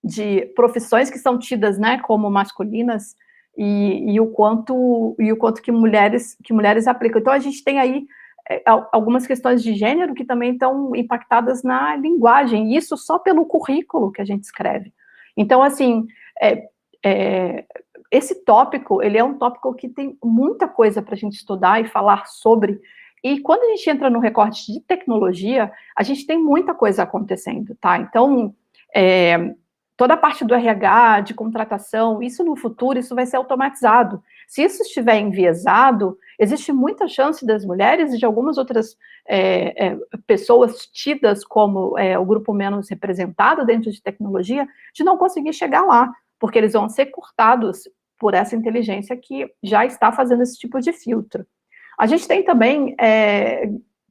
de profissões que são tidas, né, como masculinas, e o quanto que mulheres aplicam. Então, a gente tem aí algumas questões de gênero que também estão impactadas na linguagem, e isso só pelo currículo que a gente escreve. Então, assim, esse tópico, ele é um tópico que tem muita coisa para a gente estudar e falar sobre, e quando a gente entra no recorte de tecnologia, a gente tem muita coisa acontecendo, tá? Então, toda a parte do RH, de contratação, isso no futuro, isso vai ser automatizado. Se isso estiver enviesado, existe muita chance das mulheres e de algumas outras pessoas tidas como o grupo menos representado dentro de tecnologia, de não conseguir chegar lá, porque eles vão ser cortados por essa inteligência que já está fazendo esse tipo de filtro. A gente tem também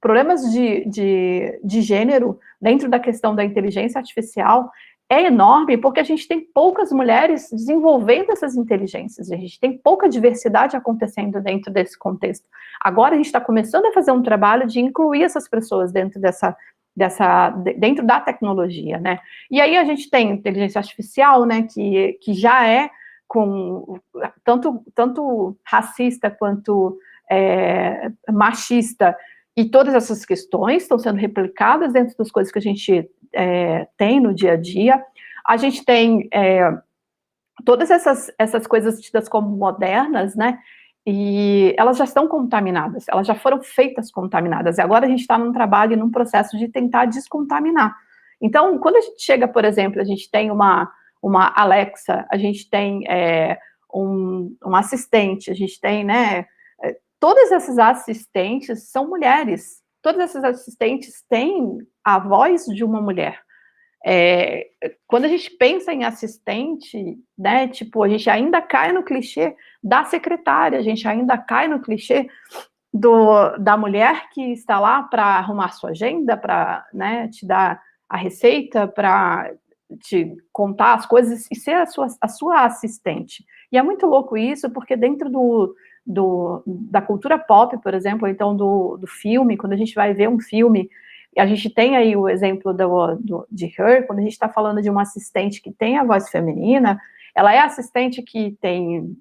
problemas de gênero dentro da questão da inteligência artificial, é enorme porque a gente tem poucas mulheres desenvolvendo essas inteligências, a gente tem pouca diversidade acontecendo dentro desse contexto. Agora a gente está começando a fazer um trabalho de incluir essas pessoas dentro dentro da tecnologia, né? E aí a gente tem inteligência artificial, né, que já é com tanto racista quanto machista, e todas essas questões estão sendo replicadas dentro das coisas que a gente tem no dia a dia. A gente tem todas essas coisas tidas como modernas, né, e elas já estão contaminadas, elas já foram feitas contaminadas, e agora a gente está num trabalho e num processo de tentar descontaminar. Então, quando a gente chega, por exemplo, a gente tem uma Alexa, a gente tem um assistente, a gente tem, né, todas essas assistentes são mulheres, todas essas assistentes têm a voz de uma mulher. Quando a gente pensa em assistente, né, tipo, a gente ainda cai no clichê da secretária, a gente ainda cai no clichê da mulher que está lá para arrumar sua agenda, para, né, te dar a receita, para te contar as coisas e ser a sua assistente. E é muito louco isso, porque dentro da cultura pop, por exemplo, então do filme, quando a gente vai ver um filme, a gente tem aí o exemplo de Her, quando a gente está falando de uma assistente que tem a voz feminina, ela é assistente que tem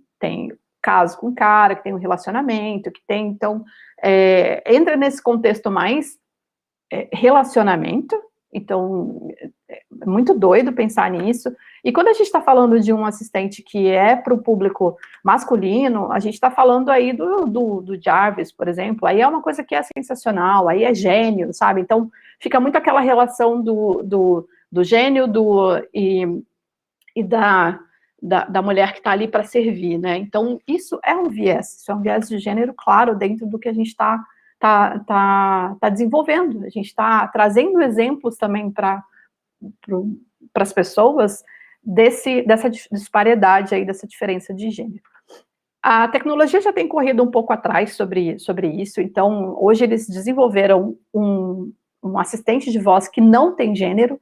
caso com o cara, que tem um relacionamento, que tem, então, entra nesse contexto mais relacionamento, então, é muito doido pensar nisso. E quando a gente está falando de um assistente que é para o público masculino, a gente está falando aí do Jarvis, por exemplo, aí é uma coisa que é sensacional, aí é gênio, sabe? Então, fica muito aquela relação do gênio e da mulher que está ali para servir, né? Então, isso é um viés de gênero, claro, dentro do que a gente está desenvolvendo. A gente está trazendo exemplos também para as pessoas dessa disparidade aí, dessa diferença de gênero. A tecnologia já tem corrido um pouco atrás sobre isso, então, hoje eles desenvolveram um assistente de voz que não tem gênero.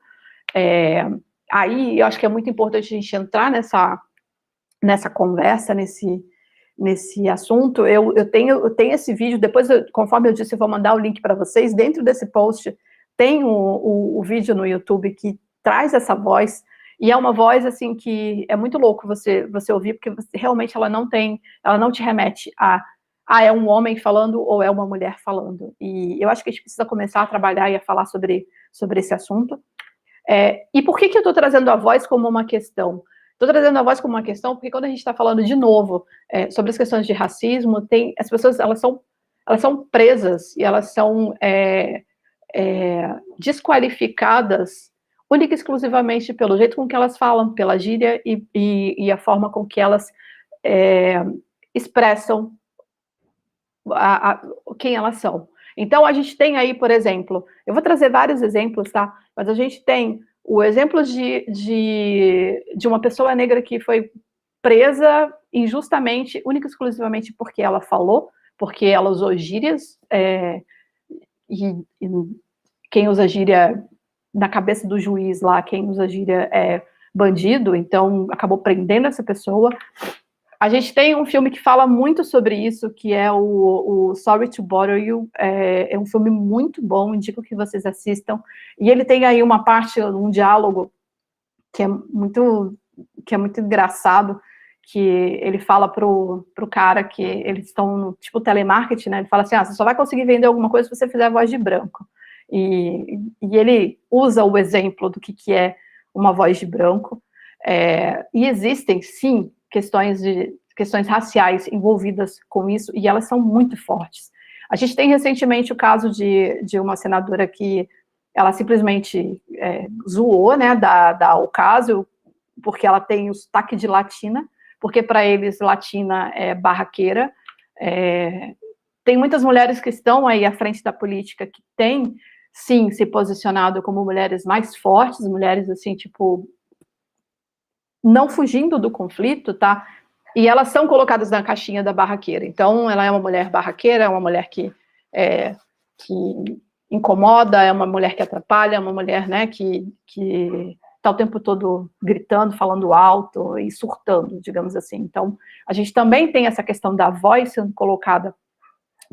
Aí, eu acho que é muito importante a gente entrar nessa conversa, nesse assunto. Eu tenho esse vídeo, depois, conforme eu disse, eu vou mandar o link para vocês. Dentro desse post tem o vídeo no YouTube que traz essa voz, e é uma voz, assim, que é muito louco você ouvir, porque realmente ela não te remete é um homem falando ou é uma mulher falando. E eu acho que a gente precisa começar a trabalhar e a falar sobre esse assunto. E por que eu estou trazendo a voz como uma questão? Estou trazendo a voz como uma questão porque quando a gente está falando de novo sobre as questões de racismo, as pessoas elas são presas e elas são desqualificadas única e exclusivamente pelo jeito com que elas falam, pela gíria e a forma com que elas expressam quem elas são. Então, a gente tem aí, por exemplo, eu vou trazer vários exemplos, tá? Mas a gente tem o exemplo de uma pessoa negra que foi presa injustamente, única e exclusivamente porque ela falou, porque ela usou gírias, e quem usa gíria na cabeça do juiz lá, quem usa gíria é bandido, então acabou prendendo essa pessoa. A gente tem um filme que fala muito sobre isso, que é o Sorry to Bother You. É um filme muito bom, indico que vocês assistam. E ele tem aí uma parte, um diálogo que é muito engraçado, que ele fala pro cara que eles estão no tipo telemarketing, né? Ele fala assim, você só vai conseguir vender alguma coisa se você fizer a voz de branco. E ele usa o exemplo do que é uma voz de branco. E existem, sim, questões raciais envolvidas com isso, e elas são muito fortes. A gente tem recentemente o caso de uma senadora que ela simplesmente zoou, né, da Ocasio, porque ela tem o sotaque de latina, porque para eles latina é barraqueira. Tem muitas mulheres que estão aí à frente da política que têm, sim, se posicionado como mulheres mais fortes, mulheres, assim, tipo, não fugindo do conflito, tá? E elas são colocadas na caixinha da barraqueira. Então, ela é uma mulher barraqueira, é uma mulher que incomoda, é uma mulher que atrapalha, é uma mulher, né, que está o tempo todo gritando, falando alto e surtando, digamos assim. Então, a gente também tem essa questão da voz sendo colocada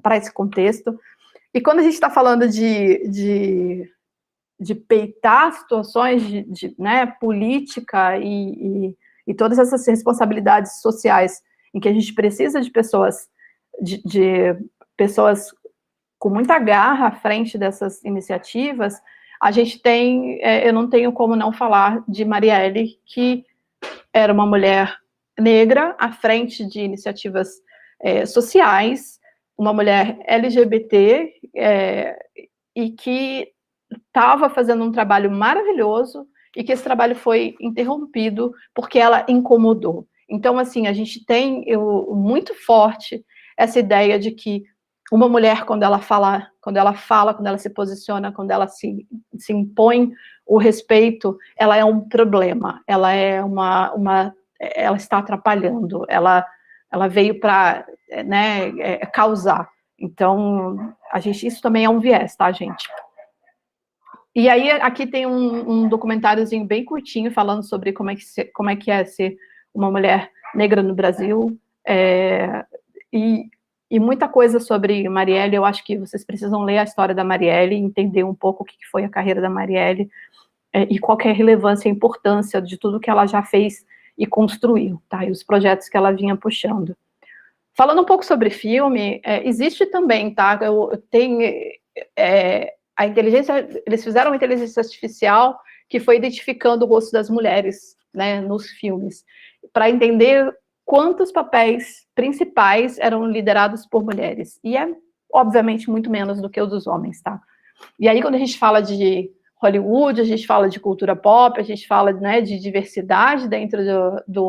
para esse contexto. E quando a gente está falando de peitar situações né, política e todas essas responsabilidades sociais em que a gente precisa de pessoas, de pessoas com muita garra à frente dessas iniciativas, a gente tem, eu não tenho como não falar de Marielle, que era uma mulher negra à frente de iniciativas sociais, uma mulher LGBT, e que estava fazendo um trabalho maravilhoso, e que esse trabalho foi interrompido porque ela incomodou. Então, assim, a gente tem muito forte essa ideia de que uma mulher, quando ela se posiciona, quando ela se impõe o respeito, ela é um problema, ela é ela está atrapalhando, ela veio para, né, causar. Então, isso também é um viés, tá, gente? E aí, aqui tem um documentáriozinho bem curtinho, falando sobre como é que é ser uma mulher negra no Brasil, e muita coisa sobre Marielle. Eu acho que vocês precisam ler a história da Marielle, entender um pouco o que foi a carreira da Marielle, e qual que é a relevância e a importância de tudo que ela já fez e construiu, tá? E os projetos que ela vinha puxando. Falando um pouco sobre filme, existe também, tá? Eu tenho a inteligência, eles fizeram uma inteligência artificial que foi identificando o rosto das mulheres, né, nos filmes, para entender quantos papéis principais eram liderados por mulheres. E obviamente, muito menos do que os dos homens, tá? E aí, quando a gente fala de Hollywood, a gente fala de cultura pop, a gente fala, né, de diversidade dentro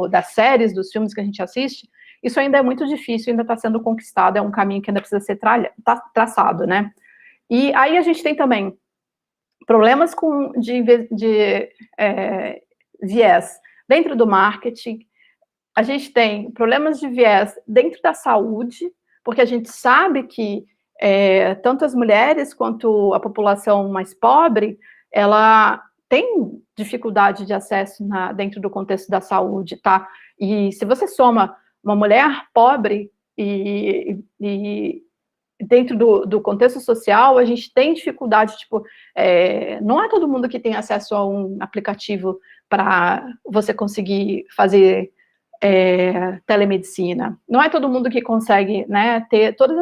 das séries, dos filmes que a gente assiste, isso ainda é muito difícil, ainda está sendo conquistado, é um caminho que ainda precisa ser traçado, né? E aí a gente tem também problemas de viés dentro do marketing, a gente tem problemas de viés dentro da saúde, porque a gente sabe que tanto as mulheres quanto a população mais pobre, ela tem dificuldade de acesso dentro do contexto da saúde, tá? E se você soma uma mulher pobre e dentro do contexto social, a gente tem dificuldade, tipo, não é todo mundo que tem acesso a um aplicativo para você conseguir fazer telemedicina. Não é todo mundo que consegue, né, ter todas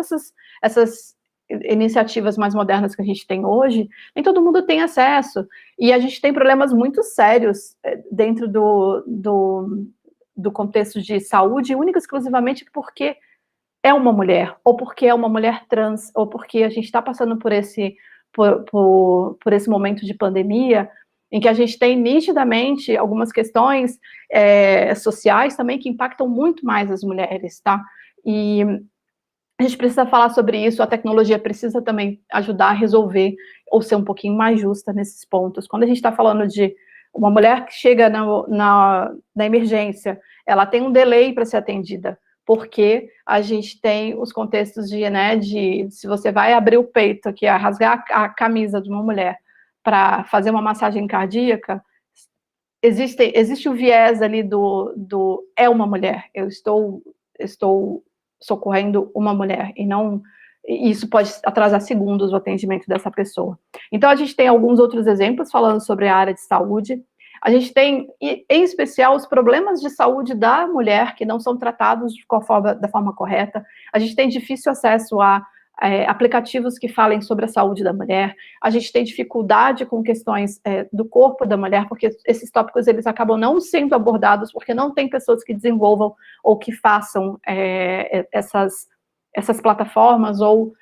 essas iniciativas mais modernas que a gente tem hoje, nem todo mundo tem acesso, e a gente tem problemas muito sérios dentro do contexto de saúde, única e exclusivamente porque é uma mulher, ou porque é uma mulher trans, ou porque a gente está passando por esse momento de pandemia, em que a gente tem nitidamente algumas questões sociais também que impactam muito mais as mulheres, tá? E a gente precisa falar sobre isso, a tecnologia precisa também ajudar a resolver, ou ser um pouquinho mais justa nesses pontos. Quando a gente está falando de uma mulher que chega na emergência, ela tem um delay para ser atendida, porque a gente tem os contextos se você vai abrir o peito aqui, rasgar a camisa de uma mulher para fazer uma massagem cardíaca, existe o viés ali do é uma mulher, eu estou socorrendo uma mulher, e isso pode atrasar segundos o atendimento dessa pessoa. Então, a gente tem alguns outros exemplos falando sobre a área de saúde. A gente tem, em especial, os problemas de saúde da mulher que não são tratados da forma correta. A gente tem difícil acesso a aplicativos que falem sobre a saúde da mulher. A gente tem dificuldade com questões do corpo da mulher, porque esses tópicos eles acabam não sendo abordados, porque não tem pessoas que desenvolvam ou que façam essas plataformas ou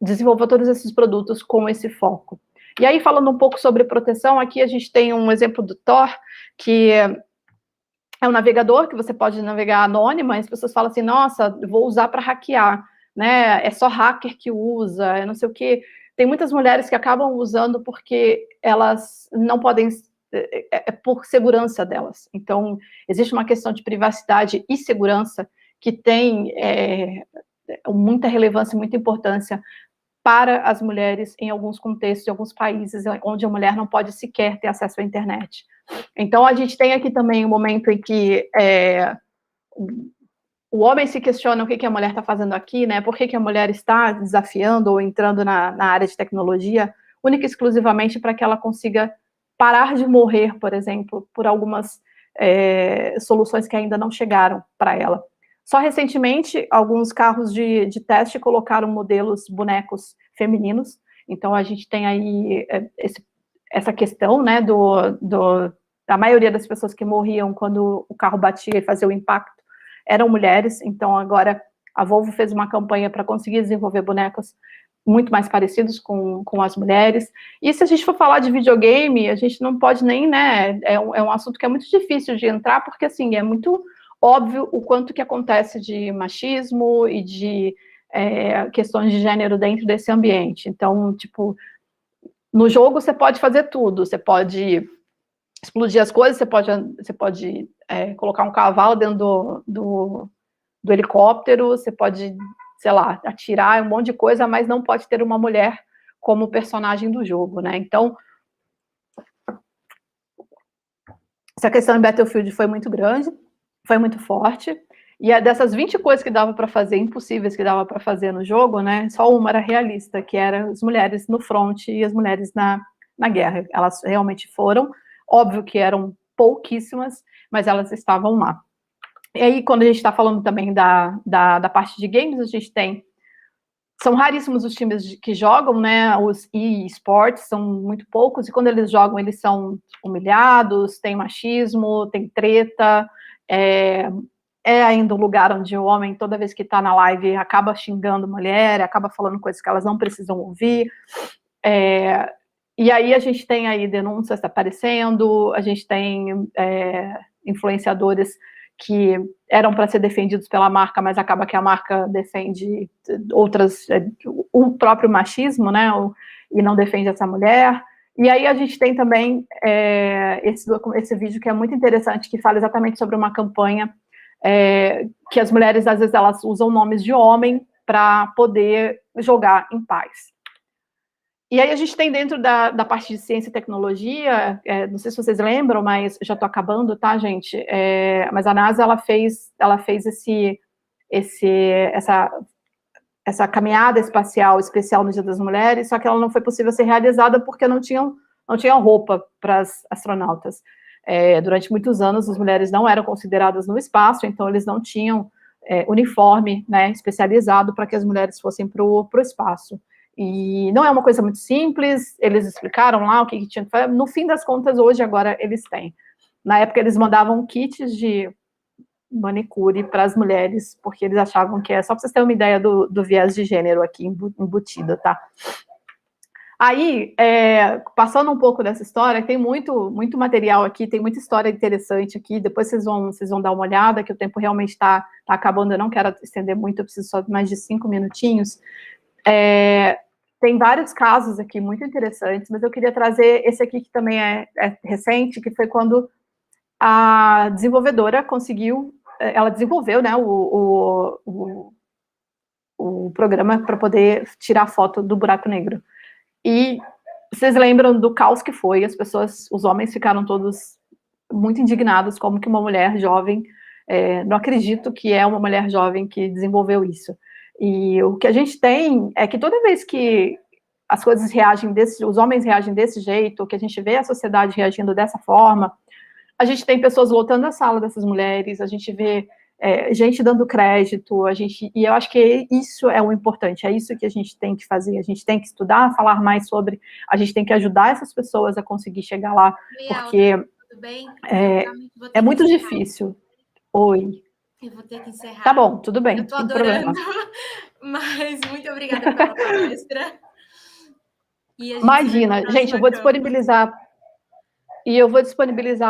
desenvolvam todos esses produtos com esse foco. E aí, falando um pouco sobre proteção, aqui a gente tem um exemplo do Tor, que é um navegador que você pode navegar anônima, e as pessoas falam assim, nossa, vou usar para hackear, né, é só hacker que usa, não sei o quê. Tem muitas mulheres que acabam usando porque elas não podem, por segurança delas. Então, existe uma questão de privacidade e segurança que tem muita relevância, muita importância para as mulheres em alguns contextos, em alguns países onde a mulher não pode sequer ter acesso à internet. Então, a gente tem aqui também um momento em que o homem se questiona o que a mulher está fazendo aqui, né? Por que a mulher está desafiando ou entrando na área de tecnologia, única e exclusivamente para que ela consiga parar de morrer, por exemplo, por algumas soluções que ainda não chegaram para ela. Só recentemente, alguns carros de teste colocaram modelos, bonecos femininos, então a gente tem aí essa questão, né, da maioria das pessoas que morriam quando o carro batia e fazia o impacto eram mulheres, então agora a Volvo fez uma campanha para conseguir desenvolver bonecos muito mais parecidos com as mulheres. E se a gente for falar de videogame, a gente não pode nem, né, é um assunto que é muito difícil de entrar, porque, assim, é muito óbvio o quanto que acontece de machismo e de questões de gênero dentro desse ambiente. Então, tipo, no jogo você pode fazer tudo, você pode explodir as coisas, você pode colocar um cavalo dentro do helicóptero, você pode, sei lá, atirar um monte de coisa, mas não pode ter uma mulher como personagem do jogo, né? Então, essa questão em Battlefield foi muito grande, foi muito forte, e dessas 20 coisas que dava para fazer, impossíveis que dava para fazer no jogo, né, só uma era realista, que era as mulheres no front e as mulheres na guerra. Elas realmente foram, óbvio que eram pouquíssimas, mas elas estavam lá. E aí, quando a gente está falando também da parte de games, a gente tem... São raríssimos os times que jogam, né? Os e-sports são muito poucos, e quando eles jogam, eles são humilhados, tem machismo, tem treta, ainda um lugar onde o homem, toda vez que está na live, acaba xingando mulher, acaba falando coisas que elas não precisam ouvir. E aí a gente tem aí denúncias aparecendo, a gente tem influenciadores que eram para ser defendidos pela marca, mas acaba que a marca defende outras, o próprio machismo, né, e não defende essa mulher. E aí a gente tem também esse vídeo que é muito interessante, que fala exatamente sobre uma campanha que as mulheres, às vezes, elas usam nomes de homem para poder jogar em paz. E aí a gente tem dentro da parte de ciência e tecnologia, não sei se vocês lembram, mas já estou acabando, tá, gente? Mas a NASA, ela fez essa caminhada espacial especial no Dia das Mulheres, só que ela não foi possível ser realizada porque não tinham roupa para as astronautas. Durante muitos anos, as mulheres não eram consideradas no espaço, então eles não tinham uniforme, né, especializado para que as mulheres fossem para o espaço. E não é uma coisa muito simples, eles explicaram lá o que tinha que fazer, no fim das contas, hoje, agora, eles têm. Na época, eles mandavam kits de manicure para as mulheres, porque eles achavam que só para vocês terem uma ideia do viés de gênero aqui embutido, tá? Aí, passando um pouco dessa história, tem muito material aqui, tem muita história interessante aqui, depois vocês vão dar uma olhada, que o tempo realmente está acabando, eu não quero estender muito, eu preciso só de mais de 5 minutinhos. Tem vários casos aqui muito interessantes, mas eu queria trazer esse aqui que também é recente, que foi quando a desenvolvedora ela desenvolveu, né, o programa para poder tirar foto do buraco negro. E vocês lembram do caos que foi, os homens ficaram todos muito indignados, como que uma mulher jovem, não acredito que é uma mulher jovem que desenvolveu isso. E o que a gente tem é que toda vez que as coisas reagem os homens reagem desse jeito, que a gente vê a sociedade reagindo dessa forma, a gente tem pessoas lotando a sala dessas mulheres, a gente vê gente dando crédito, e eu acho que isso é o importante, é isso que a gente tem que fazer, a gente tem que estudar, falar mais sobre, a gente tem que ajudar essas pessoas a conseguir chegar lá, porque
tudo bem?
É muito difícil. Oi.
Eu vou ter que encerrar.
Tá bom, tudo bem.
Eu tô adorando, mas muito obrigada pela palestra.
Imagina, gente, eu vou disponibilizar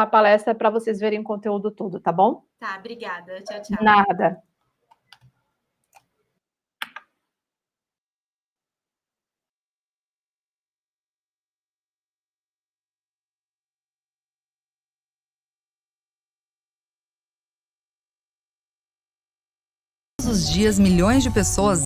a palestra para vocês verem o conteúdo todo, tá bom?
Tá, obrigada. Tchau, tchau.
Nada.
Todos os dias, milhões de pessoas